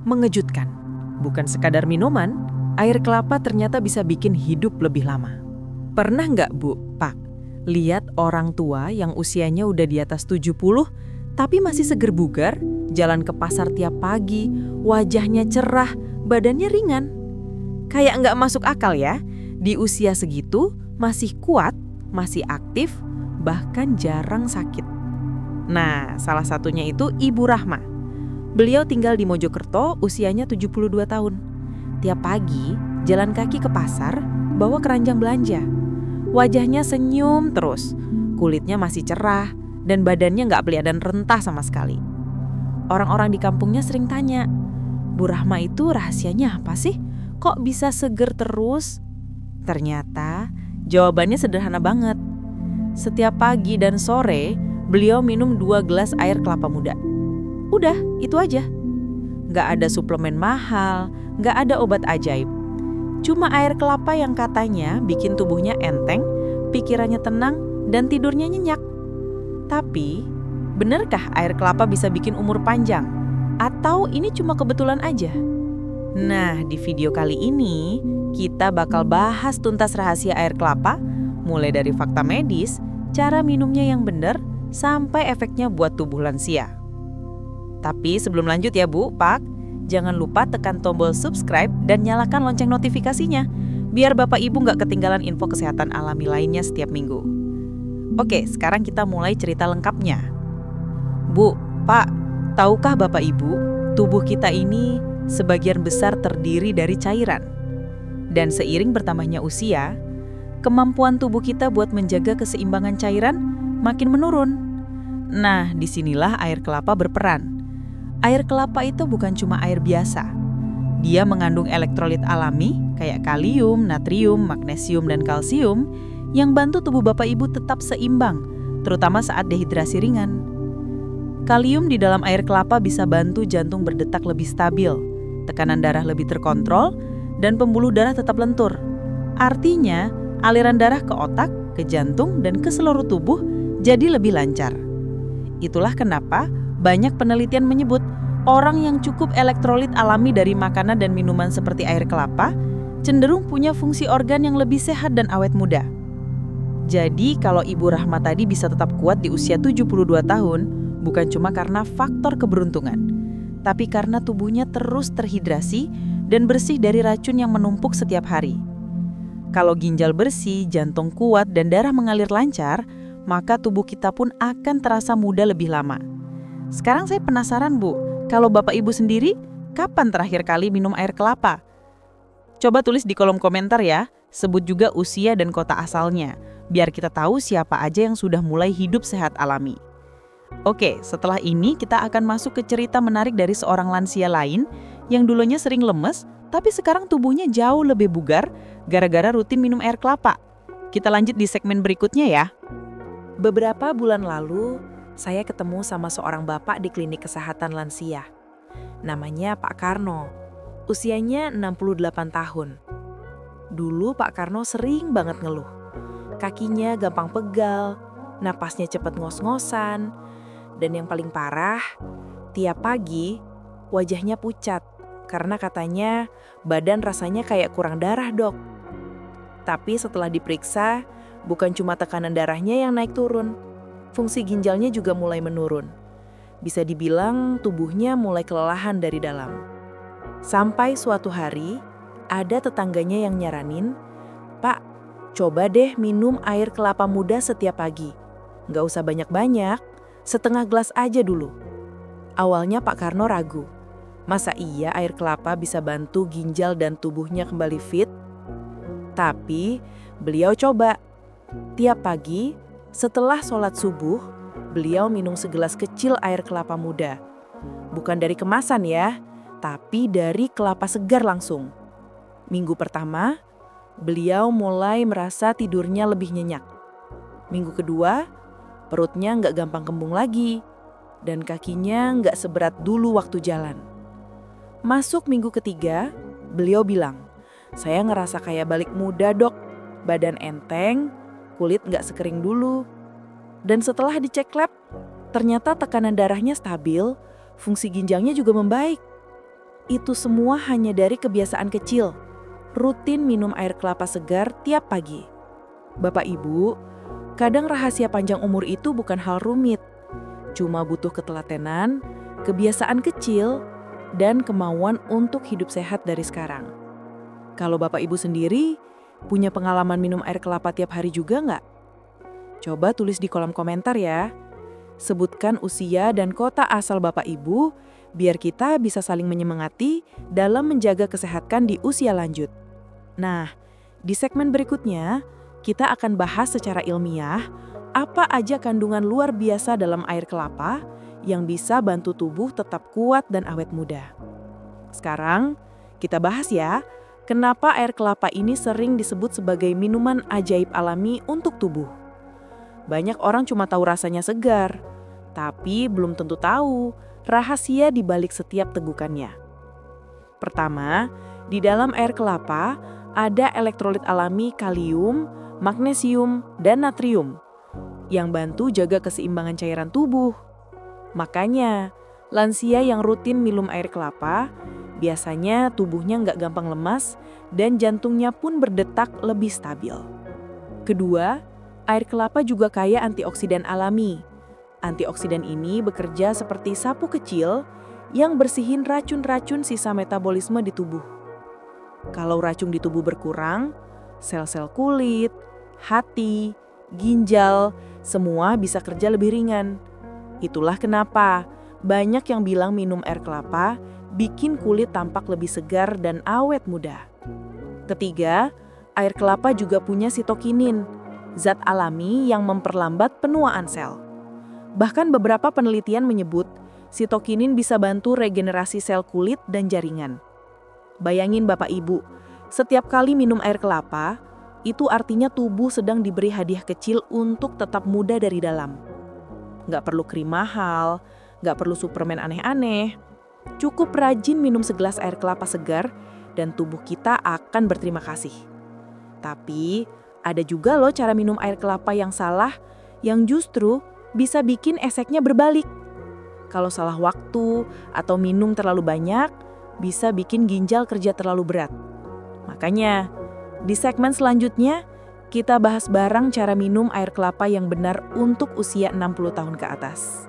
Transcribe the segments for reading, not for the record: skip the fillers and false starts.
Mengejutkan, bukan sekadar minuman, air kelapa ternyata bisa bikin hidup lebih lama. Pernah nggak Bu, Pak, lihat orang tua yang usianya udah di atas 70, tapi masih seger bugar, jalan ke pasar tiap pagi, wajahnya cerah, badannya ringan? Kayak nggak masuk akal ya, di usia segitu masih kuat, masih aktif, bahkan jarang sakit. Nah, salah satunya itu Ibu Rahma. Beliau tinggal di Mojokerto, usianya 72 tahun. Tiap pagi, jalan kaki ke pasar, bawa keranjang belanja. Wajahnya senyum terus, kulitnya masih cerah, dan badannya nggak kelihatan rentah sama sekali. Orang-orang di kampungnya sering tanya, Bu Rahma itu rahasianya apa sih? Kok bisa seger terus? Ternyata, jawabannya sederhana banget. Setiap pagi dan sore, beliau minum 2 gelas air kelapa muda. Udah, itu aja. Nggak ada suplemen mahal, nggak ada obat ajaib. Cuma air kelapa yang katanya bikin tubuhnya enteng, pikirannya tenang, dan tidurnya nyenyak. Tapi, benarkah air kelapa bisa bikin umur panjang? Atau ini cuma kebetulan aja? Nah, di video kali ini, kita bakal bahas tuntas rahasia air kelapa, mulai dari fakta medis, cara minumnya yang benar, sampai efeknya buat tubuh lansia. Tapi sebelum lanjut ya Bu, Pak, jangan lupa tekan tombol subscribe dan nyalakan lonceng notifikasinya, biar Bapak Ibu nggak ketinggalan info kesehatan alami lainnya setiap minggu. Oke, sekarang kita mulai cerita lengkapnya. Bu, Pak, tahukah Bapak Ibu, tubuh kita ini sebagian besar terdiri dari cairan. Dan seiring bertambahnya usia, kemampuan tubuh kita buat menjaga keseimbangan cairan makin menurun. Nah, disinilah air kelapa berperan. Air kelapa itu bukan cuma air biasa. Dia mengandung elektrolit alami kayak kalium, natrium, magnesium, dan kalsium yang bantu tubuh Bapak Ibu tetap seimbang, terutama saat dehidrasi ringan. Kalium di dalam air kelapa bisa bantu jantung berdetak lebih stabil, tekanan darah lebih terkontrol, dan pembuluh darah tetap lentur. Artinya, aliran darah ke otak, ke jantung, dan ke seluruh tubuh jadi lebih lancar. Itulah kenapa banyak penelitian menyebut orang yang cukup elektrolit alami dari makanan dan minuman seperti air kelapa cenderung punya fungsi organ yang lebih sehat dan awet muda. Jadi kalau Ibu Rahma tadi bisa tetap kuat di usia 72 tahun, bukan cuma karena faktor keberuntungan, tapi karena tubuhnya terus terhidrasi dan bersih dari racun yang menumpuk setiap hari. Kalau ginjal bersih, jantung kuat, dan darah mengalir lancar, maka tubuh kita pun akan terasa muda lebih lama. Sekarang saya penasaran Bu, kalau Bapak Ibu sendiri, kapan terakhir kali minum air kelapa? Coba tulis di kolom komentar ya, sebut juga usia dan kota asalnya, biar kita tahu siapa aja yang sudah mulai hidup sehat alami. Oke, setelah ini kita akan masuk ke cerita menarik dari seorang lansia lain yang dulunya sering lemes, tapi sekarang tubuhnya jauh lebih bugar gara-gara rutin minum air kelapa. Kita lanjut di segmen berikutnya ya. Beberapa bulan lalu, saya ketemu sama seorang bapak di klinik kesehatan lansia. Namanya Pak Karno. Usianya 68 tahun. Dulu Pak Karno sering banget ngeluh. Kakinya gampang pegal, napasnya cepat ngos-ngosan, dan yang paling parah, tiap pagi wajahnya pucat karena katanya badan rasanya kayak kurang darah, Dok. Tapi setelah diperiksa, bukan cuma tekanan darahnya yang naik turun, fungsi ginjalnya juga mulai menurun. Bisa dibilang tubuhnya mulai kelelahan dari dalam. Sampai suatu hari, ada tetangganya yang nyaranin, "Pak, coba deh minum air kelapa muda setiap pagi. Nggak usah banyak-banyak, setengah gelas aja dulu." Awalnya Pak Karno ragu. Masa iya air kelapa bisa bantu ginjal dan tubuhnya kembali fit? Tapi beliau coba. Tiap pagi, setelah sholat subuh, beliau minum segelas kecil air kelapa muda. Bukan dari kemasan ya, tapi dari kelapa segar langsung. Minggu pertama, beliau mulai merasa tidurnya lebih nyenyak. Minggu kedua, perutnya nggak gampang kembung lagi, dan kakinya nggak seberat dulu waktu jalan. Masuk minggu ketiga, beliau bilang, "Saya ngerasa kayak balik muda, Dok. Badan enteng, kulit nggak sekering dulu." Dan setelah dicek lab, ternyata tekanan darahnya stabil, fungsi ginjalnya juga membaik. Itu semua hanya dari kebiasaan kecil, rutin minum air kelapa segar tiap pagi. Bapak Ibu, kadang rahasia panjang umur itu bukan hal rumit. Cuma butuh ketelatenan, kebiasaan kecil, dan kemauan untuk hidup sehat dari sekarang. Kalau Bapak Ibu sendiri, punya pengalaman minum air kelapa tiap hari juga nggak? Coba tulis di kolom komentar ya. Sebutkan usia dan kota asal Bapak Ibu, biar kita bisa saling menyemangati dalam menjaga kesehatan di usia lanjut. Nah, di segmen berikutnya, kita akan bahas secara ilmiah apa aja kandungan luar biasa dalam air kelapa yang bisa bantu tubuh tetap kuat dan awet muda. Sekarang, kita bahas ya, kenapa air kelapa ini sering disebut sebagai minuman ajaib alami untuk tubuh. Banyak orang cuma tahu rasanya segar, tapi belum tentu tahu rahasia di balik setiap tegukannya. Pertama, di dalam air kelapa ada elektrolit alami kalium, magnesium, dan natrium yang bantu jaga keseimbangan cairan tubuh. Makanya, lansia yang rutin minum air kelapa biasanya tubuhnya nggak gampang lemas dan jantungnya pun berdetak lebih stabil. Kedua, air kelapa juga kaya antioksidan alami. Antioksidan ini bekerja seperti sapu kecil yang bersihin racun-racun sisa metabolisme di tubuh. Kalau racun di tubuh berkurang, sel-sel kulit, hati, ginjal, semua bisa kerja lebih ringan. Itulah kenapa banyak yang bilang minum air kelapa bikin kulit tampak lebih segar dan awet muda. Ketiga, air kelapa juga punya sitokinin, zat alami yang memperlambat penuaan sel. Bahkan beberapa penelitian menyebut sitokinin bisa bantu regenerasi sel kulit dan jaringan. Bayangin Bapak Ibu, setiap kali minum air kelapa, itu artinya tubuh sedang diberi hadiah kecil untuk tetap muda dari dalam. Nggak perlu krim mahal, nggak perlu suplemen aneh-aneh. Cukup rajin minum segelas air kelapa segar dan tubuh kita akan berterima kasih. Tapi ada juga loh cara minum air kelapa yang salah, yang justru bisa bikin efeknya berbalik. Kalau salah waktu atau minum terlalu banyak, bisa bikin ginjal kerja terlalu berat. Makanya, di segmen selanjutnya, kita bahas bareng cara minum air kelapa yang benar untuk usia 60 tahun ke atas.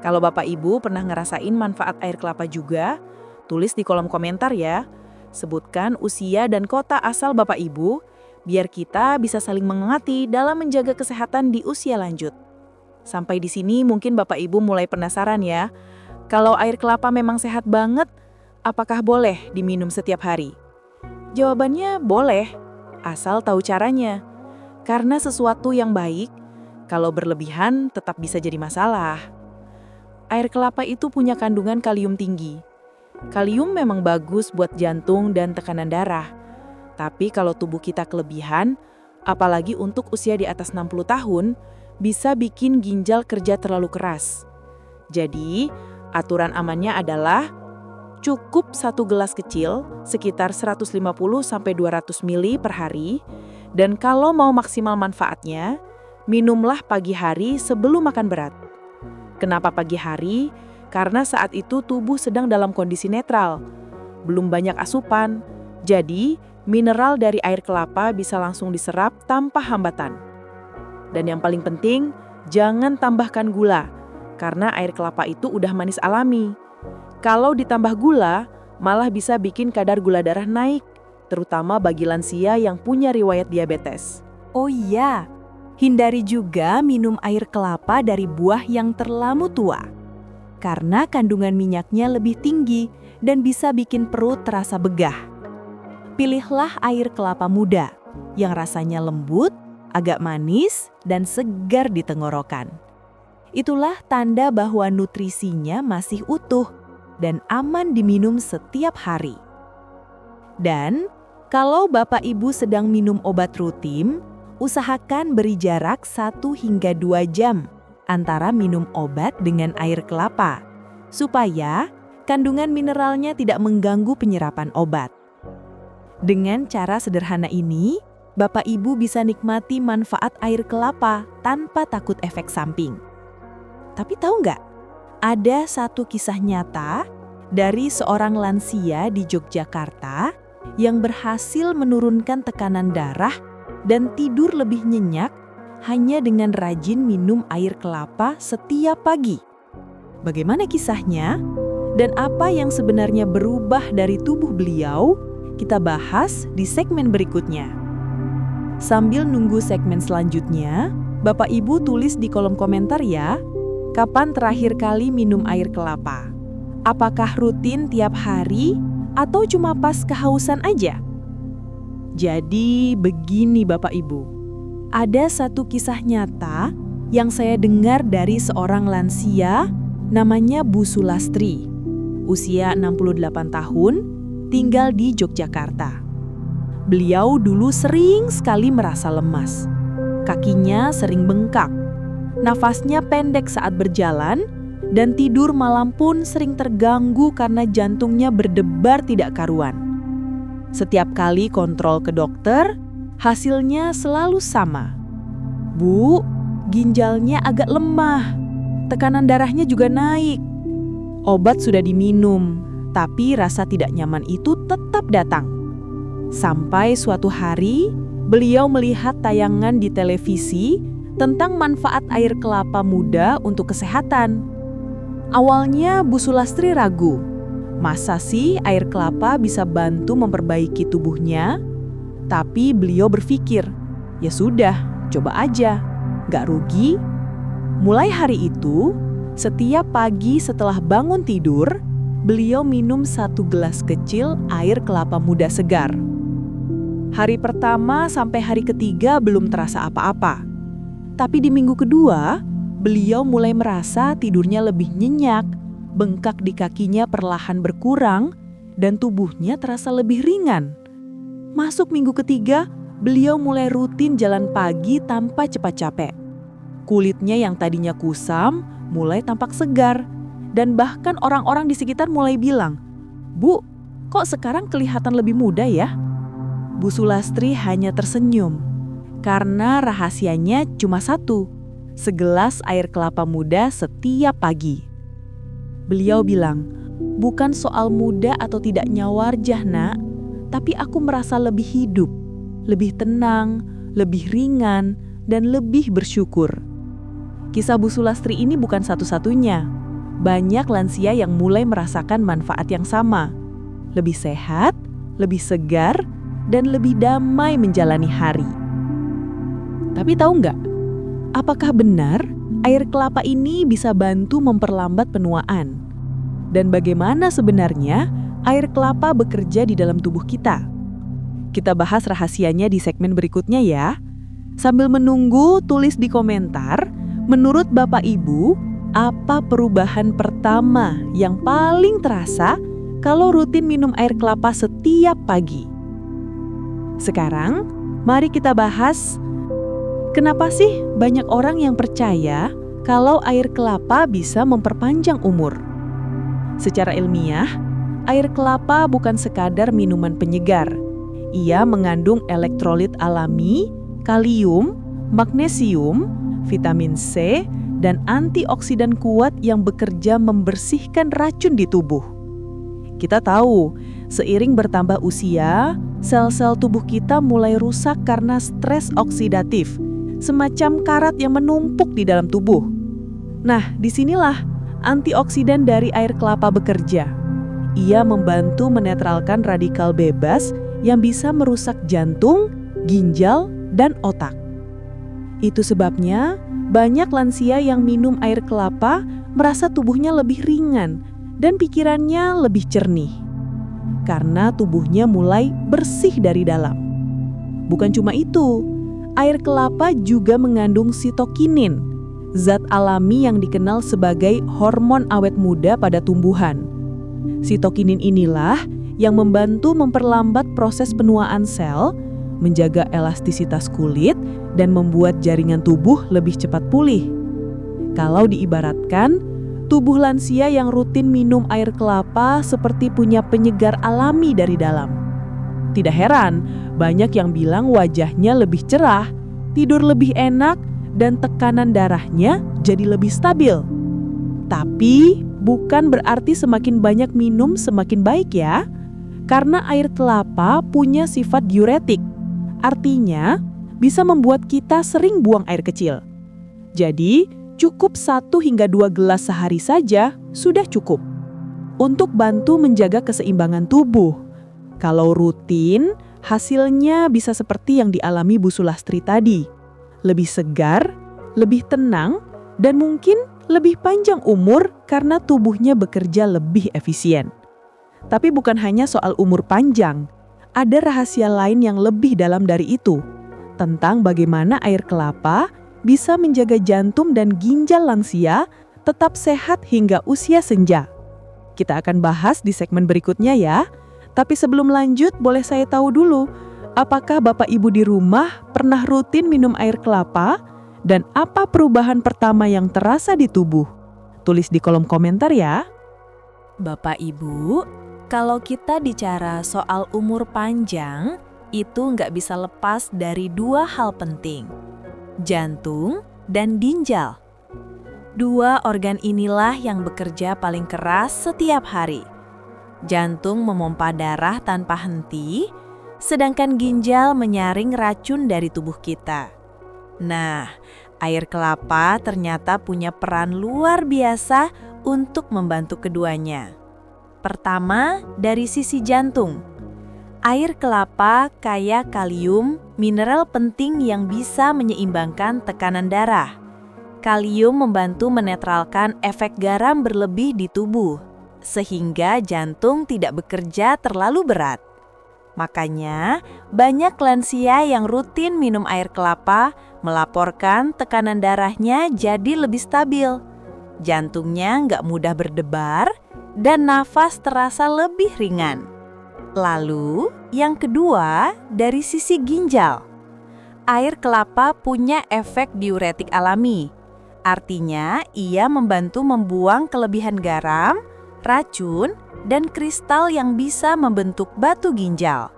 Kalau Bapak Ibu pernah ngerasain manfaat air kelapa juga, tulis di kolom komentar ya. Sebutkan usia dan kota asal Bapak Ibu, biar kita bisa saling mengingati dalam menjaga kesehatan di usia lanjut. Sampai di sini mungkin Bapak Ibu mulai penasaran ya, kalau air kelapa memang sehat banget, apakah boleh diminum setiap hari? Jawabannya boleh, asal tahu caranya. Karena sesuatu yang baik, kalau berlebihan tetap bisa jadi masalah. Air kelapa itu punya kandungan kalium tinggi. Kalium memang bagus buat jantung dan tekanan darah. Tapi kalau tubuh kita kelebihan, apalagi untuk usia di atas 60 tahun, bisa bikin ginjal kerja terlalu keras. Jadi, aturan amannya adalah cukup 1 gelas kecil, sekitar 150-200 ml per hari, dan kalau mau maksimal manfaatnya, minumlah pagi hari sebelum makan berat. Kenapa pagi hari? Karena saat itu tubuh sedang dalam kondisi netral, belum banyak asupan, jadi mineral dari air kelapa bisa langsung diserap tanpa hambatan. Dan yang paling penting, jangan tambahkan gula, karena air kelapa itu udah manis alami. Kalau ditambah gula, malah bisa bikin kadar gula darah naik, terutama bagi lansia yang punya riwayat diabetes. Oh iya, hindari juga minum air kelapa dari buah yang terlalu tua, karena kandungan minyaknya lebih tinggi dan bisa bikin perut terasa begah. Pilihlah air kelapa muda yang rasanya lembut, agak manis, dan segar di tenggorokan. Itulah tanda bahwa nutrisinya masih utuh dan aman diminum setiap hari. Dan kalau Bapak Ibu sedang minum obat rutin, usahakan beri jarak 1 hingga 2 jam antara minum obat dengan air kelapa, supaya kandungan mineralnya tidak mengganggu penyerapan obat. Dengan cara sederhana ini, Bapak Ibu bisa nikmati manfaat air kelapa tanpa takut efek samping. Tapi tahu nggak? Ada satu kisah nyata dari seorang lansia di Yogyakarta yang berhasil menurunkan tekanan darah dan tidur lebih nyenyak hanya dengan rajin minum air kelapa setiap pagi. Bagaimana kisahnya? Dan apa yang sebenarnya berubah dari tubuh beliau, kita bahas di segmen berikutnya. Sambil nunggu segmen selanjutnya, Bapak Ibu tulis di kolom komentar ya, kapan terakhir kali minum air kelapa? Apakah rutin tiap hari atau cuma pas kehausan aja? Jadi begini Bapak Ibu, ada satu kisah nyata yang saya dengar dari seorang lansia namanya Bu Sulastri. Usia 68 tahun, tinggal di Yogyakarta. Beliau dulu sering sekali merasa lemas. Kakinya sering bengkak, nafasnya pendek saat berjalan, dan tidur malam pun sering terganggu karena jantungnya berdebar tidak karuan. Setiap kali kontrol ke dokter, hasilnya selalu sama. Bu, ginjalnya agak lemah, tekanan darahnya juga naik. Obat sudah diminum, tapi rasa tidak nyaman itu tetap datang. Sampai suatu hari, beliau melihat tayangan di televisi tentang manfaat air kelapa muda untuk kesehatan. Awalnya Bu Sulastri ragu, masa sih air kelapa bisa bantu memperbaiki tubuhnya? Tapi beliau berpikir, ya sudah, coba aja, gak rugi. Mulai hari itu, setiap pagi setelah bangun tidur, beliau minum 1 gelas kecil air kelapa muda segar. Hari pertama sampai hari ketiga belum terasa apa-apa. Tapi di minggu kedua, beliau mulai merasa tidurnya lebih nyenyak, bengkak di kakinya perlahan berkurang, dan tubuhnya terasa lebih ringan. Masuk minggu ketiga, beliau mulai rutin jalan pagi tanpa cepat capek. Kulitnya yang tadinya kusam mulai tampak segar, dan bahkan orang-orang di sekitar mulai bilang, "Bu, kok sekarang kelihatan lebih muda ya?" Bu Sulastri hanya tersenyum, karena rahasianya cuma satu, segelas air kelapa muda setiap pagi. Beliau bilang, "Bukan soal muda atau tidaknya wajah, Nak, tapi aku merasa lebih hidup, lebih tenang, lebih ringan, dan lebih bersyukur." Kisah Bu Sulastri ini bukan satu-satunya. Banyak lansia yang mulai merasakan manfaat yang sama. Lebih sehat, lebih segar, dan lebih damai menjalani hari. Tapi tahu nggak? Apakah benar air kelapa ini bisa bantu memperlambat penuaan? Dan bagaimana sebenarnya air kelapa bekerja di dalam tubuh kita? Kita bahas rahasianya di segmen berikutnya ya. Sambil menunggu, tulis di komentar, menurut Bapak Ibu, apa perubahan pertama yang paling terasa kalau rutin minum air kelapa setiap pagi? Sekarang, mari kita bahas kenapa sih banyak orang yang percaya kalau air kelapa bisa memperpanjang umur. Secara ilmiah, air kelapa bukan sekadar minuman penyegar. Ia mengandung elektrolit alami, kalium, magnesium, vitamin C, dan antioksidan kuat yang bekerja membersihkan racun di tubuh. Kita tahu, seiring bertambah usia, sel-sel tubuh kita mulai rusak karena stres oksidatif, semacam karat yang menumpuk di dalam tubuh. Nah, disinilah antioksidan dari air kelapa bekerja. Ia membantu menetralkan radikal bebas yang bisa merusak jantung, ginjal, dan otak. Itu sebabnya banyak lansia yang minum air kelapa merasa tubuhnya lebih ringan dan pikirannya lebih jernih. Karena tubuhnya mulai bersih dari dalam. Bukan cuma itu, air kelapa juga mengandung sitokinin, zat alami yang dikenal sebagai hormon awet muda pada tumbuhan. Sitokinin inilah yang membantu memperlambat proses penuaan sel, menjaga elastisitas kulit, dan membuat jaringan tubuh lebih cepat pulih. Kalau diibaratkan, tubuh lansia yang rutin minum air kelapa seperti punya penyegar alami dari dalam. Tidak heran, banyak yang bilang wajahnya lebih cerah, tidur lebih enak, dan tekanan darahnya jadi lebih stabil. Tapi bukan berarti semakin banyak minum semakin baik ya. Karena air kelapa punya sifat diuretik. Artinya, bisa membuat kita sering buang air kecil. Jadi, cukup 1 hingga 2 gelas sehari saja sudah cukup untuk bantu menjaga keseimbangan tubuh. Kalau rutin, hasilnya bisa seperti yang dialami Bu Sulastri tadi. Lebih segar, lebih tenang, dan mungkin lebih panjang umur karena tubuhnya bekerja lebih efisien. Tapi bukan hanya soal umur panjang, ada rahasia lain yang lebih dalam dari itu, tentang bagaimana air kelapa bisa menjaga jantung dan ginjal lansia tetap sehat hingga usia senja. Kita akan bahas di segmen berikutnya ya. Tapi sebelum lanjut, boleh saya tahu dulu, apakah Bapak Ibu di rumah pernah rutin minum air kelapa? Dan apa perubahan pertama yang terasa di tubuh? Tulis di kolom komentar ya. Bapak Ibu, kalau kita bicara soal umur panjang, itu nggak bisa lepas dari 2 hal penting, jantung dan ginjal. 2 organ inilah yang bekerja paling keras setiap hari. Jantung memompa darah tanpa henti, sedangkan ginjal menyaring racun dari tubuh kita. Nah, air kelapa ternyata punya peran luar biasa untuk membantu keduanya. Pertama, dari sisi jantung. Air kelapa kaya kalium, mineral penting yang bisa menyeimbangkan tekanan darah. Kalium membantu menetralkan efek garam berlebih di tubuh, sehingga jantung tidak bekerja terlalu berat. Makanya, banyak lansia yang rutin minum air kelapa melaporkan tekanan darahnya jadi lebih stabil. Jantungnya nggak mudah berdebar dan nafas terasa lebih ringan. Lalu, yang kedua, dari sisi ginjal. Air kelapa punya efek diuretik alami. Artinya, ia membantu membuang kelebihan garam, racun, dan kristal yang bisa membentuk batu ginjal.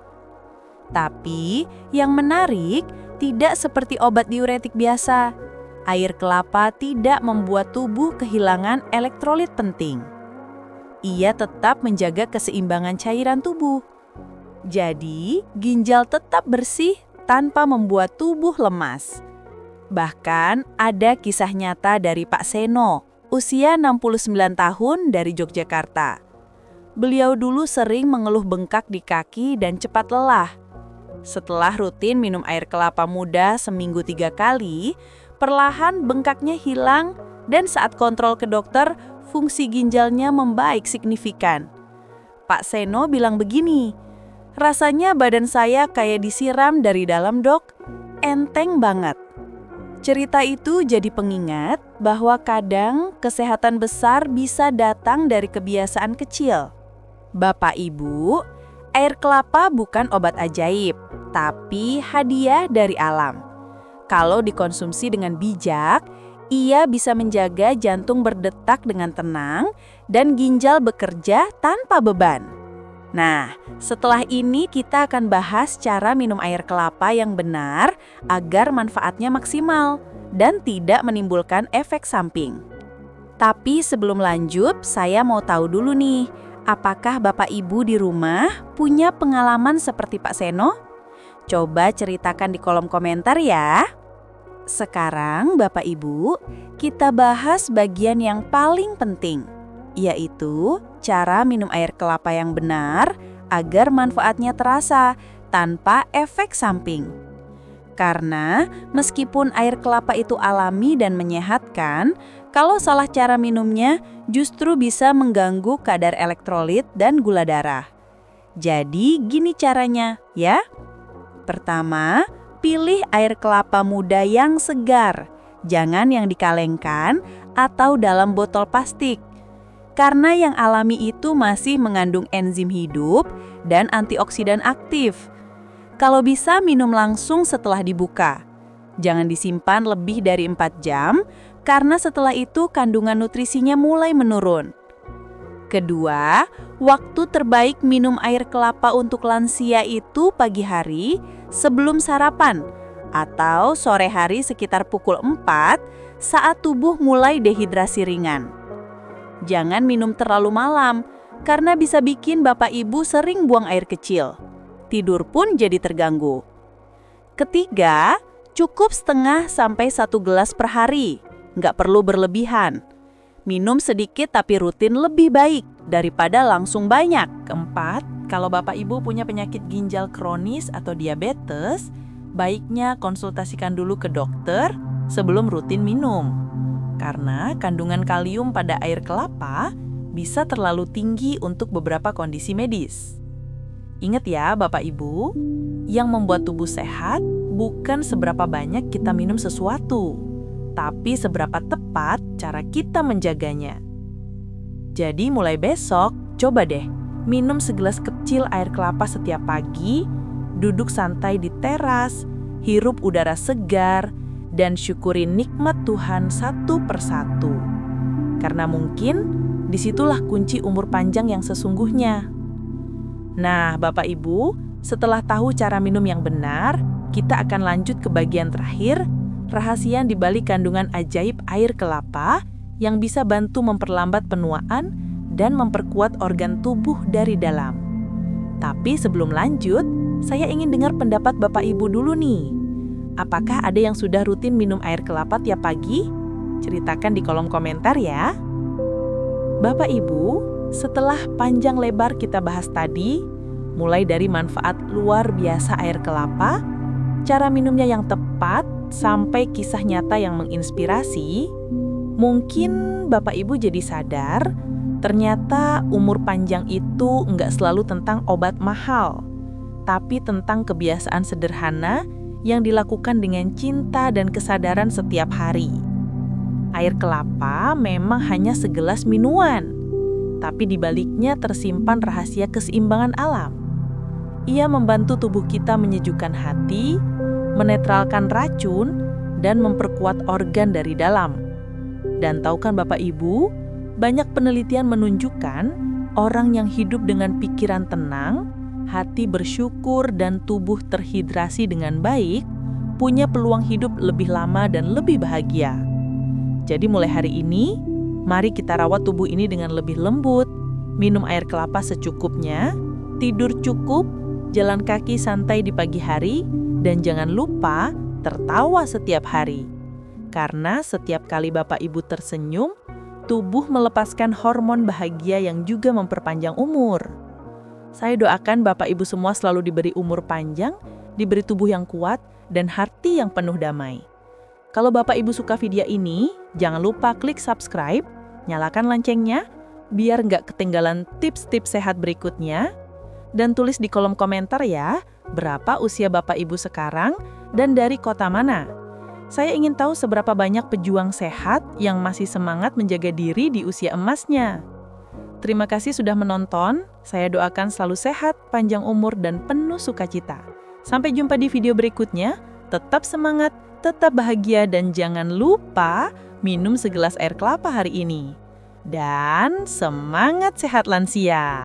Tapi, yang menarik, tidak seperti obat diuretik biasa. Air kelapa tidak membuat tubuh kehilangan elektrolit penting. Ia tetap menjaga keseimbangan cairan tubuh. Jadi, ginjal tetap bersih tanpa membuat tubuh lemas. Bahkan, ada kisah nyata dari Pak Seno, usia 69 tahun dari Yogyakarta. Beliau dulu sering mengeluh bengkak di kaki dan cepat lelah. Setelah rutin minum air kelapa muda seminggu 3 kali, perlahan bengkaknya hilang dan saat kontrol ke dokter, fungsi ginjalnya membaik signifikan. Pak Seno bilang begini, "Rasanya badan saya kayak disiram dari dalam, Dok. Enteng banget." Cerita itu jadi pengingat bahwa kadang kesehatan besar bisa datang dari kebiasaan kecil. Bapak Ibu, air kelapa bukan obat ajaib, tapi hadiah dari alam. Kalau dikonsumsi dengan bijak, ia bisa menjaga jantung berdetak dengan tenang dan ginjal bekerja tanpa beban. Nah, setelah ini kita akan bahas cara minum air kelapa yang benar agar manfaatnya maksimal dan tidak menimbulkan efek samping. Tapi sebelum lanjut, saya mau tahu dulu nih, apakah Bapak Ibu di rumah punya pengalaman seperti Pak Seno? Coba ceritakan di kolom komentar ya. Sekarang Bapak Ibu, kita bahas bagian yang paling penting, yaitu cara minum air kelapa yang benar agar manfaatnya terasa tanpa efek samping. Karena meskipun air kelapa itu alami dan menyehatkan, kalau salah cara minumnya justru bisa mengganggu kadar elektrolit dan gula darah. Jadi gini caranya ya. Pertama, pilih air kelapa muda yang segar, jangan yang dikalengkan atau dalam botol plastik. Karena yang alami itu masih mengandung enzim hidup dan antioksidan aktif. Kalau bisa minum langsung setelah dibuka. Jangan disimpan lebih dari 4 jam, karena setelah itu kandungan nutrisinya mulai menurun. Kedua, waktu terbaik minum air kelapa untuk lansia itu pagi hari sebelum sarapan atau sore hari sekitar pukul 4 saat tubuh mulai dehidrasi ringan. Jangan minum terlalu malam, karena bisa bikin Bapak Ibu sering buang air kecil. Tidur pun jadi terganggu. Ketiga, cukup setengah sampai 1 gelas per hari. Nggak perlu berlebihan. Minum sedikit tapi rutin lebih baik daripada langsung banyak. Keempat, kalau Bapak Ibu punya penyakit ginjal kronis atau diabetes, baiknya konsultasikan dulu ke dokter sebelum rutin minum. Karena kandungan kalium pada air kelapa bisa terlalu tinggi untuk beberapa kondisi medis. Ingat ya Bapak Ibu, yang membuat tubuh sehat bukan seberapa banyak kita minum sesuatu, tapi seberapa tepat cara kita menjaganya. Jadi mulai besok, coba deh minum segelas kecil air kelapa setiap pagi, duduk santai di teras, hirup udara segar, dan syukuri nikmat Tuhan satu persatu. Karena mungkin disitulah kunci umur panjang yang sesungguhnya. Nah, Bapak Ibu, setelah tahu cara minum yang benar, kita akan lanjut ke bagian terakhir, rahasia di balik kandungan ajaib air kelapa yang bisa bantu memperlambat penuaan dan memperkuat organ tubuh dari dalam. Tapi sebelum lanjut, saya ingin dengar pendapat Bapak Ibu dulu nih. Apakah ada yang sudah rutin minum air kelapa tiap pagi? Ceritakan di kolom komentar ya. Bapak Ibu, setelah panjang lebar kita bahas tadi, mulai dari manfaat luar biasa air kelapa, cara minumnya yang tepat, sampai kisah nyata yang menginspirasi, mungkin Bapak Ibu jadi sadar, ternyata umur panjang itu nggak selalu tentang obat mahal, tapi tentang kebiasaan sederhana yang dilakukan dengan cinta dan kesadaran setiap hari. Air kelapa memang hanya segelas minuman, tapi di baliknya tersimpan rahasia keseimbangan alam. Ia membantu tubuh kita menyejukkan hati, menetralkan racun, dan memperkuat organ dari dalam. Dan tahu kan Bapak Ibu, banyak penelitian menunjukkan orang yang hidup dengan pikiran tenang, hati bersyukur, dan tubuh terhidrasi dengan baik, punya peluang hidup lebih lama dan lebih bahagia. Jadi mulai hari ini, mari kita rawat tubuh ini dengan lebih lembut, minum air kelapa secukupnya, tidur cukup, jalan kaki santai di pagi hari, dan jangan lupa tertawa setiap hari. Karena setiap kali Bapak Ibu tersenyum, tubuh melepaskan hormon bahagia yang juga memperpanjang umur. Saya doakan Bapak Ibu semua selalu diberi umur panjang, diberi tubuh yang kuat, dan hati yang penuh damai. Kalau Bapak Ibu suka video ini, jangan lupa klik subscribe, nyalakan loncengnya, biar nggak ketinggalan tips-tips sehat berikutnya. Dan tulis di kolom komentar ya, berapa usia Bapak Ibu sekarang dan dari kota mana. Saya ingin tahu seberapa banyak pejuang sehat yang masih semangat menjaga diri di usia emasnya. Terima kasih sudah menonton, saya doakan selalu sehat, panjang umur, dan penuh sukacita. Sampai jumpa di video berikutnya, tetap semangat, tetap bahagia, dan jangan lupa minum segelas air kelapa hari ini. Dan semangat sehat lansia!